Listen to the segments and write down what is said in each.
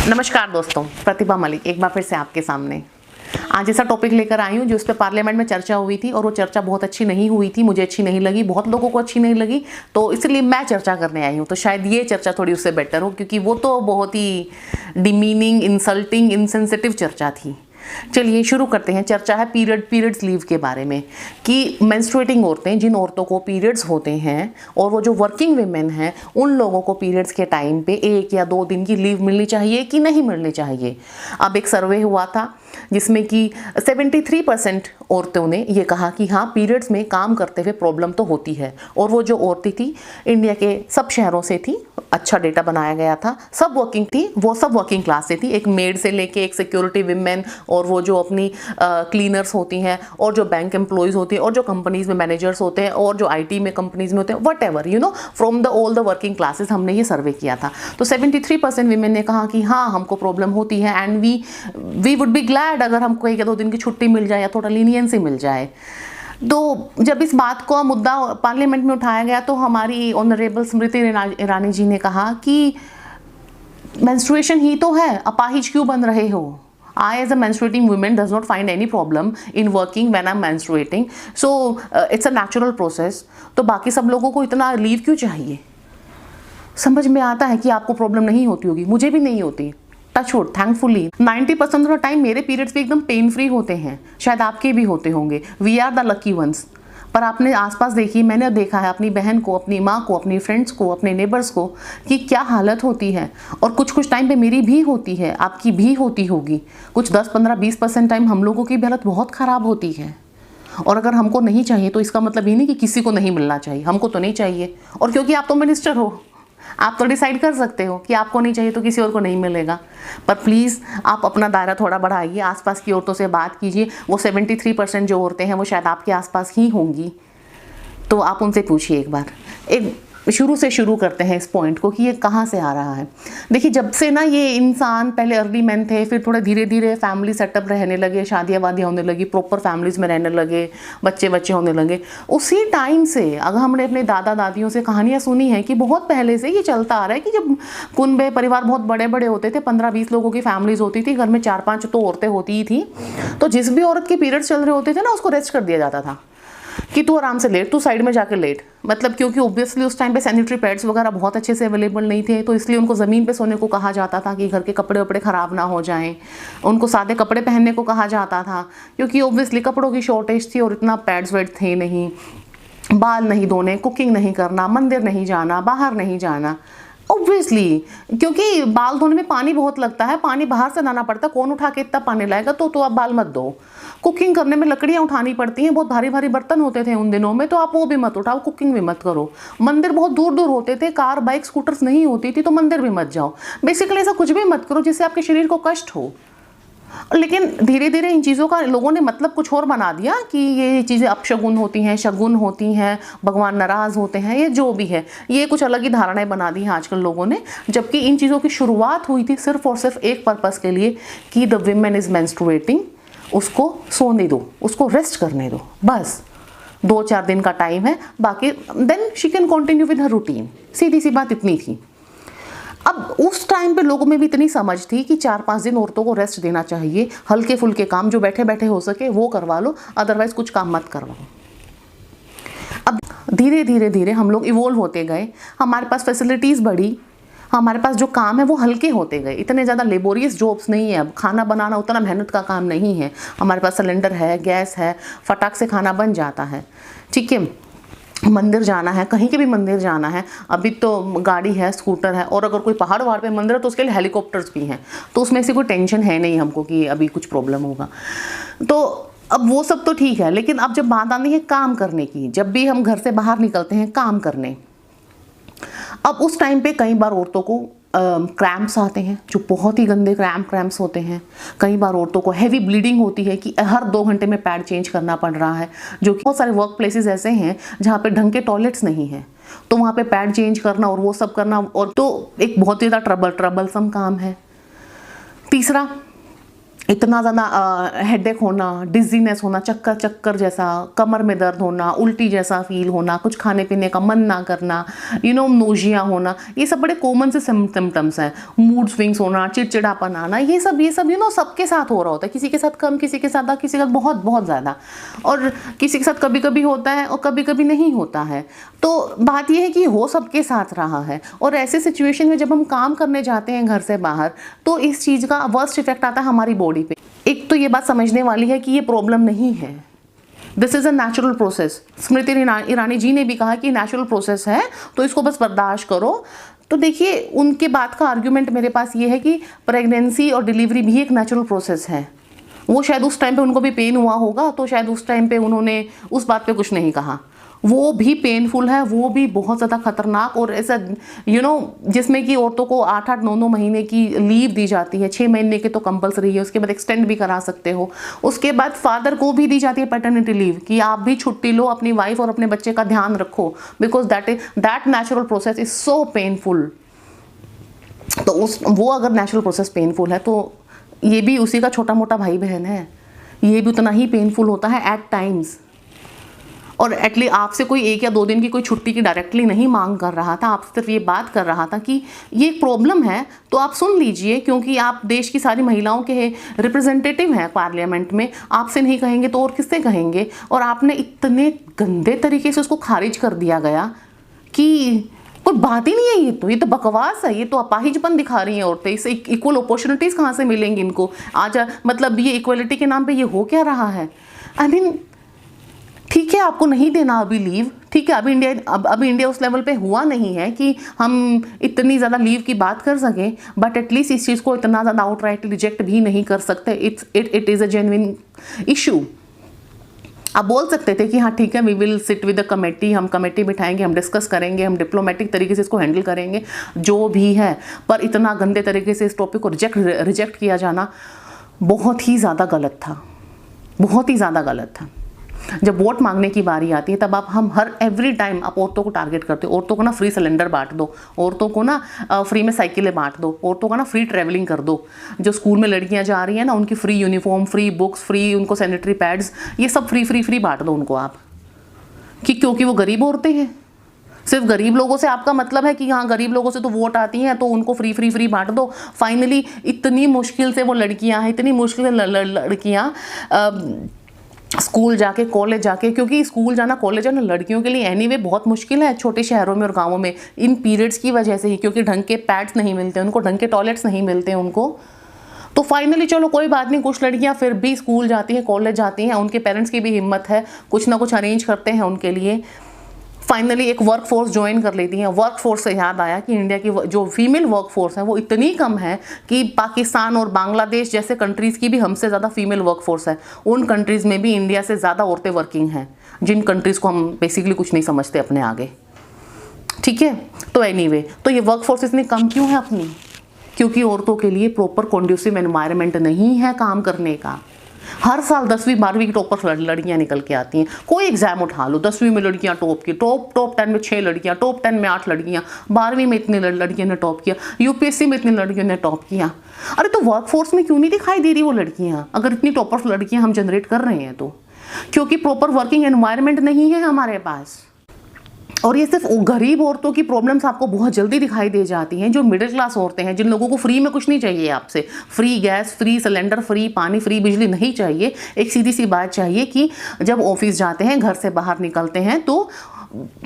नमस्कार दोस्तों, प्रतिभा मलिक एक बार फिर से आपके सामने आज ऐसा टॉपिक लेकर आई हूँ जो इस पे पार्लियामेंट में चर्चा हुई थी और वो चर्चा बहुत अच्छी नहीं हुई थी। मुझे अच्छी नहीं लगी, बहुत लोगों को अच्छी नहीं लगी, तो इसलिए मैं चर्चा करने आई हूँ। तो शायद ये चर्चा थोड़ी उससे बेटर हो, क्योंकि वो तो बहुत ही डिमीनिंग, इंसल्टिंग, इनसेंसिटिव चर्चा थी। चलिए शुरू करते हैं। चर्चा है पीरियड्स लीव के बारे में कि मेंस्ट्रुएटिंग औरतें, जिन औरतों को पीरियड्स होते हैं और वो जो वर्किंग विमेन हैं, उन लोगों को पीरियड्स के टाइम पे 1 या 2 दिन की लीव मिलनी चाहिए कि नहीं मिलनी चाहिए। अब एक सर्वे हुआ था जिसमें कि 73% औरतों ने ये कहा कि हाँ, पीरियड्स में काम करते हुए प्रॉब्लम तो होती है। और वो जो औरतें थी इंडिया के सब शहरों से थी, अच्छा डेटा बनाया गया था, सब वर्किंग थी, वो सब वर्किंग क्लास से थी। एक मेड से लेके एक सिक्योरिटी विमेन और वो जो अपनी क्लीनर्स होती हैं और जो बैंक एम्प्लॉयज़ होती हैं और जो कंपनीज में मैनेजर्स होते हैं और जो IT में कंपनीज में होते हैं, what ever from the all the working classes, हमने ये सर्वे किया था। तो 73% विमेन ने कहा कि हाँ, हमको प्रॉब्लम होती है and we would be glad अगर हमको 1 या 2 दिन की छुट्टी मिल जाए या थोड़ा लीनियंसी मिल जाए। तो जब इस बात को मुद्दा पार्लियामेंट में उठाया गया तो हमारी ऑनरेबल स्मृति ईरानी जी ने कहा कि मेंस्ट्रुएशन ही तो है, अपाहिज क्यों बन रहे हो? I as a menstruating woman does not find any problem in working when I'm menstruating, so it's a natural process। तो बाकी सब लोगों को इतना लीव क्यों चाहिए? समझ में आता है कि आपको प्रॉब्लम नहीं होती होगी, मुझे भी नहीं होती। Touch wood, thankfully 90% of the time मेरे पीरियड्स भी एकदम पेन फ्री होते हैं, शायद आपके भी होते होंगे। We are the lucky ones. पर आपने आसपास देखी, मैंने देखा है अपनी बहन को, अपनी माँ को, अपनी फ्रेंड्स को, अपने नेबर्स को कि क्या हालत होती है। और कुछ टाइम पे मेरी भी होती है, आपकी भी होती होगी। कुछ 10, 15, 20% टाइम हम लोगों की भी हालत बहुत ख़राब होती है। और अगर हमको नहीं चाहिए तो इसका मतलब ये नहीं कि किसी को नहीं मिलना चाहिए, हमको तो नहीं चाहिए। और क्योंकि आप तो मिनिस्टर हो, आप तो डिसाइड कर सकते हो कि आपको नहीं चाहिए तो किसी और को नहीं मिलेगा। पर प्लीज़ आप अपना दायरा थोड़ा बढ़ाइए, आसपास की औरतों से बात कीजिए। वो 73% जो औरतें हैं वो शायद आपके आसपास ही होंगी, तो आप उनसे पूछिए एक बार। एक शुरू से शुरू करते हैं इस पॉइंट को कि ये कहाँ से आ रहा है। देखिए, जब से ना ये इंसान, पहले अर्ली मैन थे, फिर थोड़े धीरे धीरे फैमिली सेटअप रहने लगे, शादियाँ वादियाँ होने लगी, प्रॉपर फैमिलीज़ में रहने लगे, बच्चे होने लगे। उसी टाइम से अगर हमने अपने दादा दादियों से कहानियाँ सुनी हैं कि बहुत पहले से ये चलता आ रहा है कि जब कुनबे परिवार बहुत बड़े बड़े होते थे, 15-20 लोगों की फैमिलीज़ होती थी, घर में 4-5 तो औरतें होती ही थी, तो जिस भी औरत के पीरियड्स चल रहे होते थे ना, उसको रेस्ट कर दिया जाता था कि तू आराम से लेट, तू साइड में जाकर लेट। मतलब क्योंकि ऑब्वियसली उस टाइम पे सैनिटरी पैड्स वगैरह बहुत अच्छे से अवेलेबल नहीं थे, तो इसलिए उनको ज़मीन पे सोने को कहा जाता था कि घर के कपड़े वपड़े ख़राब ना हो जाएं। उनको सादे कपड़े पहनने को कहा जाता था क्योंकि ऑब्वियसली कपड़ों की शॉर्टेज थी और इतना पैड्स वेड थे नहीं। बाल नहीं धोने, कुकिंग नहीं करना, मंदिर नहीं जाना, बाहर नहीं जाना। ऑब्वियसली क्योंकि बाल धोने में पानी बहुत लगता है, पानी बाहर से लाना पड़ता है, कौन उठा के इतना पानी लाएगा? तो आप बाल मत धो। कुकिंग करने में लकड़ियाँ उठानी पड़ती हैं, बहुत भारी भारी बर्तन होते थे उन दिनों में, तो आप वो भी मत उठाओ, कुकिंग भी मत करो। मंदिर बहुत दूर दूर होते थे, कार बाइक स्कूटर्स नहीं होती थी, तो मंदिर भी मत जाओ। बेसिकली ऐसा कुछ भी मत करो जिससे आपके शरीर को कष्ट हो। लेकिन धीरे धीरे इन चीज़ों का लोगों ने मतलब कुछ और बना दिया कि ये चीज़ें अपशगुन होती हैं, शगुन होती हैं, भगवान नाराज़ होते हैं, ये जो भी है, ये कुछ अलग ही धारणाएं बना दी हैं आजकल लोगों ने। जबकि इन चीज़ों की शुरुआत हुई थी सिर्फ और सिर्फ एक पर्पज़ के लिए कि द विमेन इज़ मेंस्ट्रुएटिंग, उसको सोने दो, उसको रेस्ट करने दो, बस 2-4 दिन का टाइम है, बाकी then she can continue with her routine. सीधी सी बात इतनी थी। अब उस टाइम पे लोगों में भी इतनी समझ थी कि 4-5 दिन औरतों को रेस्ट देना चाहिए, हल्के फुल्के काम जो बैठे बैठे हो सके वो करवा लो, अदरवाइज कुछ काम मत करवाओ। अब धीरे धीरे धीरे हम लोग इवोल्व होते गए, हमारे पास फैसिलिटीज़ बढ़ी, हमारे पास जो काम है वो हल्के होते गए, इतने ज़्यादा लेबोरियस जॉब्स नहीं है। अब खाना बनाना उतना मेहनत का काम नहीं है, हमारे पास सिलेंडर है, गैस है, फटाक से खाना बन जाता है, ठीक है। मंदिर जाना है, कहीं के भी मंदिर जाना है, अभी तो गाड़ी है, स्कूटर है, और अगर कोई पहाड़ वहाड़ पे मंदिर है तो उसके लिए हेलीकॉप्टर्स भी हैं, तो उसमें से कोई टेंशन है नहीं हमको कि अभी कुछ प्रॉब्लम होगा। तो अब वो सब तो ठीक है, लेकिन अब जब बात आती है काम करने की, जब भी हम घर से बाहर निकलते हैं काम करने, अब उस टाइम पे कई बार औरतों को क्रैम्प्स आते हैं, जो बहुत ही गंदे क्रैम्प्स होते हैं। कई बार औरतों को हैवी ब्लीडिंग होती है कि हर 2 घंटे में पैड चेंज करना पड़ रहा है, जो कि बहुत सारे वर्क प्लेसेस ऐसे हैं जहाँ पे ढंग के टॉयलेट्स नहीं हैं, तो वहाँ पे पैड चेंज करना और वो सब करना, और तो एक बहुत ही ज़्यादा ट्रबलसम काम है। तीसरा, इतना ज़्यादा हेडेक होना, डिजीनेस होना, चक्कर चक्कर जैसा, कमर में दर्द होना, उल्टी जैसा फील होना, कुछ खाने पीने का मन ना करना, नोजिया होना, ये सब बड़े कॉमन से सिम्टम्स हैं। मूड स्विंग्स होना, चिड़चिड़ापन आना, ये सब सबके साथ हो रहा होता है। किसी के साथ कम, किसी के साथ किसी के साथ बहुत बहुत ज़्यादा, और किसी के साथ कभी कभी होता है और कभी कभी नहीं होता है। तो बात यह है कि हो सबके साथ रहा है, और ऐसे सिचुएशन में जब हम काम करने जाते हैं घर से बाहर, तो इस चीज़ का वर्स्ट इफेक्ट आता है हमारी बॉडी पे। एक तो ये बात समझने वाली है कि ये प्रॉब्लम नहीं है, this is a natural process. Smriti Irani ji ने भी कहा कि नेचुरल प्रोसेस है, तो इसको बस बर्दाश्त करो। तो देखिए, उनके बात का आर्ग्यूमेंट मेरे पास ये है कि प्रेगनेंसी और डिलीवरी भी एक नेचुरल प्रोसेस है। वो शायद उस टाइम पे उनको भी पेन हुआ होगा, तो शायद उस टाइम पे उन्होंने उस बात पे कुछ नहीं कहा। वो भी पेनफुल है, वो भी बहुत ज़्यादा खतरनाक, और ऐसा जिसमें कि औरतों को 8-8, 9-9 महीने की लीव दी जाती है। 6 महीने के तो कंपलसरी है, उसके बाद एक्सटेंड भी करा सकते हो। उसके बाद फादर को भी दी जाती है पैटर्निटी लीव, कि आप भी छुट्टी लो, अपनी वाइफ और अपने बच्चे का ध्यान रखो, because that natural process is so painful. तो वो अगर नेचुरल प्रोसेस पेनफुल है, तो ये भी उसी का छोटा मोटा भाई बहन है, ये भी उतना ही पेनफुल होता है एट टाइम्स। और एटलीस्ट आपसे कोई 1 या 2 दिन की कोई छुट्टी की डायरेक्टली नहीं मांग कर रहा था, आपसे सिर्फ ये बात कर रहा था कि ये एक प्रॉब्लम है, तो आप सुन लीजिए, क्योंकि आप देश की सारी महिलाओं के रिप्रेजेंटेटिव हैं पार्लियामेंट में। आपसे नहीं कहेंगे तो और किससे कहेंगे? और आपने इतने गंदे तरीके से उसको खारिज कर दिया गया कि कोई बात ही नहीं है। ये तो बकवास है, ये तो अपाहिजपन दिखा रही हैं औरतें। इससे इक्वल अपॉर्चुनिटीज़ कहाँ से मिलेंगी इनको? आज मतलब ये इक्वलिटी के नाम पे ये हो क्या रहा है? आई मीन, ठीक है, आपको नहीं देना अभी लीव, ठीक है, अभी इंडिया उस लेवल पे हुआ नहीं है कि हम इतनी ज़्यादा लीव की बात कर सकें, बट एटलीस्ट इस चीज़ को इतना ज़्यादा आउटराइट रिजेक्ट भी नहीं कर सकते। It is a genuine issue. आप बोल सकते थे कि हाँ ठीक है, we will sit with the committee, हम कमेटी बिठाएंगे, हम डिस्कस करेंगे, हम डिप्लोमेटिक तरीके से इसको हैंडल करेंगे, जो भी है। पर इतना गंदे तरीके से इस टॉपिक को रिजेक्ट किया जाना बहुत ही ज़्यादा गलत था, बहुत ही ज़्यादा गलत था। जब वोट मांगने की बारी आती है, तब हर एवरी टाइम आप औरतों को टारगेट करते हो। औरतों को ना फ्री सिलेंडर बांट दो, औरतों को ना फ्री में साइकिलें बांट दो, औरतों को ना फ्री ट्रैवलिंग कर दो। जो स्कूल में लड़कियां जा रही हैं ना, उनकी free uniform, free books, free उनको सैनिटरी पैड्स, ये सब फ्री बांट दो उनको आप, क्योंकि वो गरीब औरतें हैं। सिर्फ गरीब लोगों से आपका मतलब है कि हाँ गरीब लोगों से तो वोट आती हैं, तो उनको फ्री बांट दो। फाइनली इतनी मुश्किल से वो लड़कियां हैं, इतनी मुश्किल से लड़कियां स्कूल जाके, कॉलेज जाके, क्योंकि स्कूल जाना, कॉलेज जाना लड़कियों के लिए एनीवे बहुत मुश्किल है छोटे शहरों में और गांवों में, इन पीरियड्स की वजह से ही, क्योंकि ढंग के पैड्स नहीं मिलते उनको, ढंग के टॉयलेट्स नहीं मिलते उनको। तो फाइनली चलो कोई बात नहीं, कुछ लड़कियां फिर भी स्कूल जाती हैं, कॉलेज जाती हैं, उनके पेरेंट्स की भी हिम्मत है, कुछ ना कुछ अरेंज करते हैं उनके लिए। फाइनली एक वर्क फोर्स ज्वाइन कर लेती हैं। वर्क फोर्स से याद आया कि इंडिया की जो फीमेल वर्क फोर्स है वो इतनी कम है कि पाकिस्तान और बांग्लादेश जैसे कंट्रीज़ की भी हमसे ज़्यादा फीमेल वर्क फोर्स है। उन कंट्रीज़ में भी इंडिया से ज़्यादा औरतें वर्किंग हैं, जिन कंट्रीज़ को हम बेसिकली कुछ नहीं समझते अपने आगे, ठीक है। तो एनीवे, तो ये वर्क फोर्स इतनी कम क्यों है अपनी? क्योंकि औरतों के लिए प्रॉपर कॉन्ड्यूसिव एनवायरनमेंट नहीं है काम करने का। हर साल 10वीं 12वीं की टॉपर लड़कियां निकल के आती हैं। कोई एग्जाम उठा लो, 10वीं में लड़कियां टॉप की, टॉप 10 में 6 लड़कियां, टॉप 10 में 8 लड़कियां, 12वीं में इतनी लड़कियों ने टॉप किया, यूपीएससी में इतनी लड़कियों ने टॉप किया। अरे तो वर्कफोर्स में क्यों नहीं दिखाई दे रही वो लड़कियां? अगर इतनी टॉपर्स लड़कियां हम जनरेट कर रहे हैं तो क्योंकि प्रॉपर वर्किंग एनवायरनमेंट नहीं है हमारे पास। और ये सिर्फ गरीब औरतों की प्रॉब्लम्स आपको बहुत जल्दी दिखाई दे जाती हैं, जो मिडिल क्लास औरतें हैं, जिन लोगों को फ्री में कुछ नहीं चाहिए आपसे, free gas, free cylinder, free पानी, फ्री बिजली नहीं चाहिए। एक सीधी सी बात चाहिए कि जब ऑफिस जाते हैं, घर से बाहर निकलते हैं, तो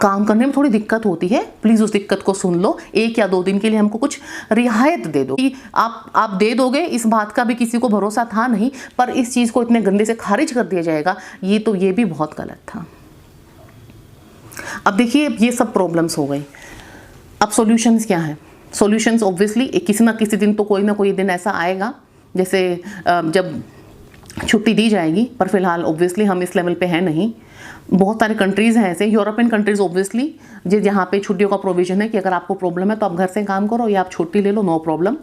काम करने में थोड़ी दिक्कत होती है, प्लीज़ उस दिक्कत को सुन लो। 1 या 2 दिन के लिए हमको कुछ रियायत दे दो। कि आप दे दोगे, इस बात का भी किसी को भरोसा था नहीं, पर इस चीज़ को इतने गंदे से खारिज कर दिया जाएगा, ये भी बहुत गलत था। अब देखिए, ये सब प्रॉब्लम्स हो गई। अब सॉल्यूशंस क्या हैं? सॉल्यूशंस ऑब्वियसली किसी ना किसी दिन तो कोई ना कोई दिन ऐसा आएगा, जैसे जब छुट्टी दी जाएगी, पर फिलहाल ऑब्वियसली हम इस लेवल पे हैं नहीं। बहुत सारे कंट्रीज़ हैं ऐसे, यूरोपियन कंट्रीज़ ऑब्वियसली, जहाँ पे छुट्टियों का प्रोविजन है कि अगर आपको प्रॉब्लम है तो आप घर से काम करो या आप छुट्टी ले लो, नो प्रॉब्लम।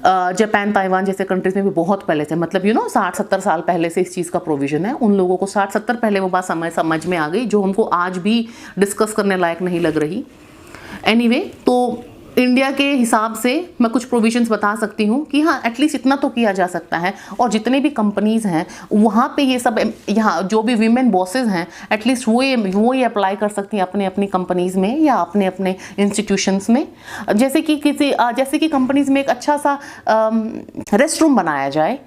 जापान, ताइवान जैसे कंट्रीज़ में भी बहुत पहले से, मतलब 60-70 साल पहले से इस चीज़ का प्रोविज़न है। उन लोगों को 60-70 पहले वो बात समझ में आ गई, जो हमको आज भी डिस्कस करने लायक नहीं लग रही। एनीवे, तो इंडिया के हिसाब से मैं कुछ प्रोविजंस बता सकती हूँ कि हाँ एटलीस्ट इतना तो किया जा सकता है। और जितने भी कंपनीज़ हैं वहाँ पे ये सब, यहाँ जो भी वीमेन बॉसेस हैं एटलीस्ट वो ये अप्लाई कर सकती हैं अपने अपनी कंपनीज़ में या अपने अपने इंस्टीट्यूशंस में। जैसे कि कंपनीज़ में एक अच्छा सा रेस्ट रूम बनाया जाए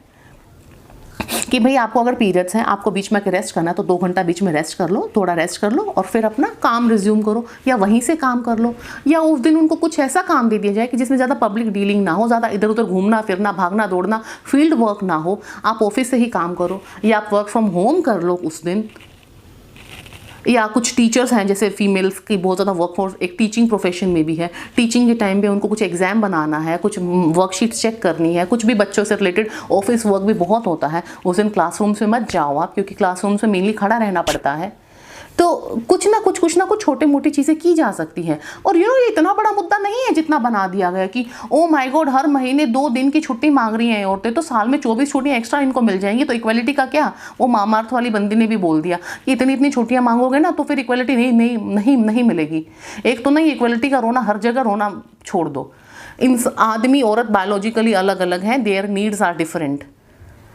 कि भाई आपको अगर पीरियड्स हैं, आपको बीच में रेस्ट करना है तो 2 घंटा बीच में रेस्ट कर लो, थोड़ा रेस्ट कर लो और फिर अपना काम रिज्यूम करो या वहीं से काम कर लो। या उस दिन उनको कुछ ऐसा काम दे दिया जाए कि जिसमें ज़्यादा पब्लिक डीलिंग ना हो, ज़्यादा इधर उधर घूमना फिरना, भागना दौड़ना, फील्ड वर्क ना हो। आप ऑफिस से ही काम करो या आप वर्क फ्रॉम होम कर लो उस दिन। या कुछ टीचर्स हैं जैसे फीमेल्स की बहुत ज़्यादा वर्कफोर्स एक टीचिंग प्रोफेशन में भी है, टीचिंग के टाइम पे उनको कुछ एग्जाम बनाना है, कुछ वर्कशीट्स चेक करनी है, कुछ भी बच्चों से रिलेटेड ऑफिस वर्क भी बहुत होता है। उस दिन क्लासरूम से मत जाओ आप, क्योंकि क्लासरूम से मेनली खड़ा रहना पड़ता है। तो कुछ ना कुछ छोटे मोटी चीज़ें की जा सकती हैं। और ये इतना बड़ा मुद्दा नहीं है जितना बना दिया गया कि ओ माय गॉड हर महीने 2 दिन की छुट्टी मांग रही हैं औरतें, तो साल में 24 छुट्टियाँ एक्स्ट्रा इनको मिल जाएंगी। तो इक्वलिटी का क्या, वो मामार्थ वाली बंदी ने भी बोल दिया कि इतनी छुट्टियाँ मांगोगे ना तो फिर इक्वलिटी नहीं मिलेगी। एक तो नहीं, इक्वलिटी का रोना हर जगह रोना छोड़ दो। इन आदमी औरत बायोलॉजिकली अलग अलग हैं, their needs are different.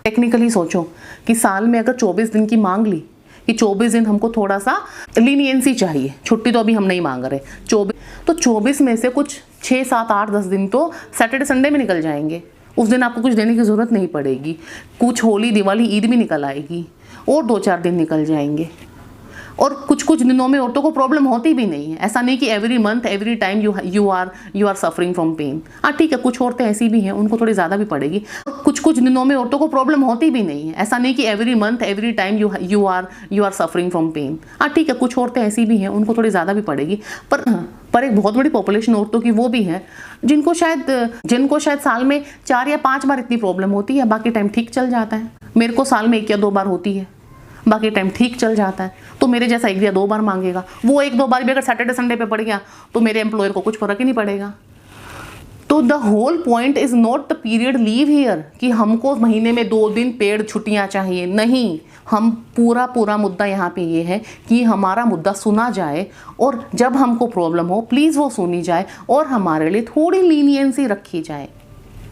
Technically सोचो कि साल में अगर 24 दिन की मांग ली कि 24 दिन हमको थोड़ा सा लीनियंसी चाहिए, छुट्टी तो अभी हम नहीं मांग रहे, 24 में से कुछ 6, 7, 8, 10 दिन तो सैटरडे संडे में निकल जाएंगे। उस दिन आपको कुछ देने की ज़रूरत नहीं पड़ेगी। कुछ होली दिवाली ईद भी निकल आएगी और 2-4 दिन निकल जाएंगे। और कुछ दिनों में औरतों को प्रॉब्लम होती भी नहीं है। ऐसा नहीं कि every month every time you are suffering from pain. हाँ ठीक है, कुछ औरतें ऐसी भी हैं, उनको थोड़ी ज़्यादा भी पड़ेगी। कुछ दिनों में औरतों को प्रॉब्लम होती भी नहीं है। ऐसा नहीं कि every month every time you are suffering from pain. हाँ ठीक है, कुछ औरतें ऐसी भी हैं, उनको थोड़ी ज़्यादा भी पड़ेगी। पर एक बहुत बड़ी पॉपुलेशन औरतों की वो भी है जिनको शायद साल में 4 या 5 बार इतनी प्रॉब्लम होती है, बाकी टाइम ठीक चल जाता है। मेरे को साल में 1 या 2 बार होती है, बाकी टाइम ठीक चल जाता है। तो मेरे जैसा 1 या 2 बार मांगेगा, वो 1-2 बार भी अगर सैटरडे संडे पे पड़ गया तो मेरे एम्प्लॉयर को कुछ फर्क ही नहीं पड़ेगा। तो the whole point is not the period leave here कि हमको महीने में 2 दिन पेड छुट्टियां चाहिए, नहीं। हम पूरा मुद्दा यहाँ पे ये है कि हमारा मुद्दा सुना जाए और जब हमको प्रॉब्लम हो प्लीज़ वो सुनी जाए और हमारे लिए थोड़ी लीनियंसी रखी जाए।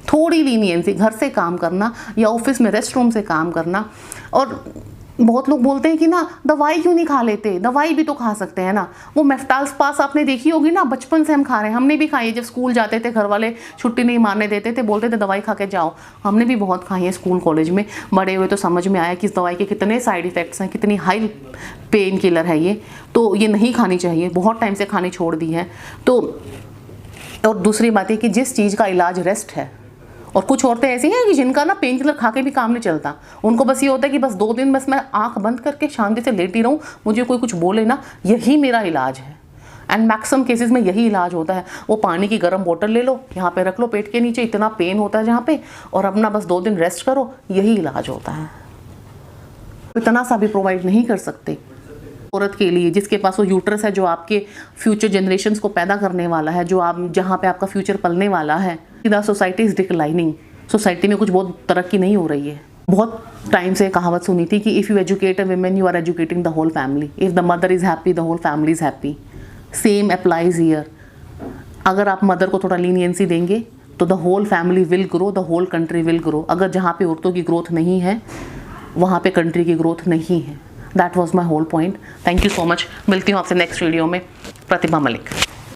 थोड़ी लीनियंसी, घर से काम करना या ऑफिस में रेस्ट रूम से काम करना। और बहुत लोग बोलते हैं कि ना दवाई क्यों नहीं खा लेते, दवाई भी तो खा सकते हैं ना। वो मेफ्टाल पास आपने देखी होगी ना, बचपन से हम खा रहे हैं, हमने भी खाई है। जब स्कूल जाते थे घर वाले छुट्टी नहीं मारने देते थे, बोलते थे दवाई खा के जाओ। हमने भी बहुत खाई है स्कूल कॉलेज में। बड़े हुए तो समझ में आया कि इस दवाई के कितने साइड इफ़ेक्ट्स हैं, कितनी हाई पेन किलर है ये, तो ये नहीं खानी चाहिए। बहुत टाइम से खानी छोड़ दी है। तो और दूसरी बात है कि जिस चीज़ का इलाज रेस्ट है, और कुछ औरतें ऐसी हैं कि जिनका ना पेन किलर खा के भी काम नहीं चलता। उनको बस ये होता है कि बस 2 दिन बस मैं आंख बंद करके शांति से लेटी रहूं, मुझे कोई कुछ बोले ना, यही मेरा इलाज है। एंड मैक्सिमम केसेस में यही इलाज होता है। वो पानी की गर्म बोतल ले लो, यहाँ पे रख लो पेट के नीचे, इतना पेन होता है जहाँ पे, और अपना बस 2 दिन रेस्ट करो, यही इलाज होता है। इतना सा भी प्रोवाइड नहीं कर सकते औरत के लिए जिसके पास वो यूट्रस है, जो आपके फ्यूचर जनरेशन्स को पैदा करने वाला है, जो आप जहाँ पे आपका फ्यूचर पलने वाला है। The society is declining. Society में कुछ बहुत तरक्की नहीं हो रही है। बहुत टाइम से कहावत सुनी थी कि if you educate a woman you are educating the whole family. If the mother is happy the whole family is happy. Same applies here. अगर आप मदर को थोड़ा लीनियंसी देंगे तो the whole family will grow, the whole country will grow. अगर जहाँ पे औरतों की ग्रोथ नहीं है वहाँ पे कंट्री की ग्रोथ नहीं है। That was my whole point. Thank you so much. मिलती हूँ आपसे नेक्स्ट वीडियो में। प्रतिभा मलिक।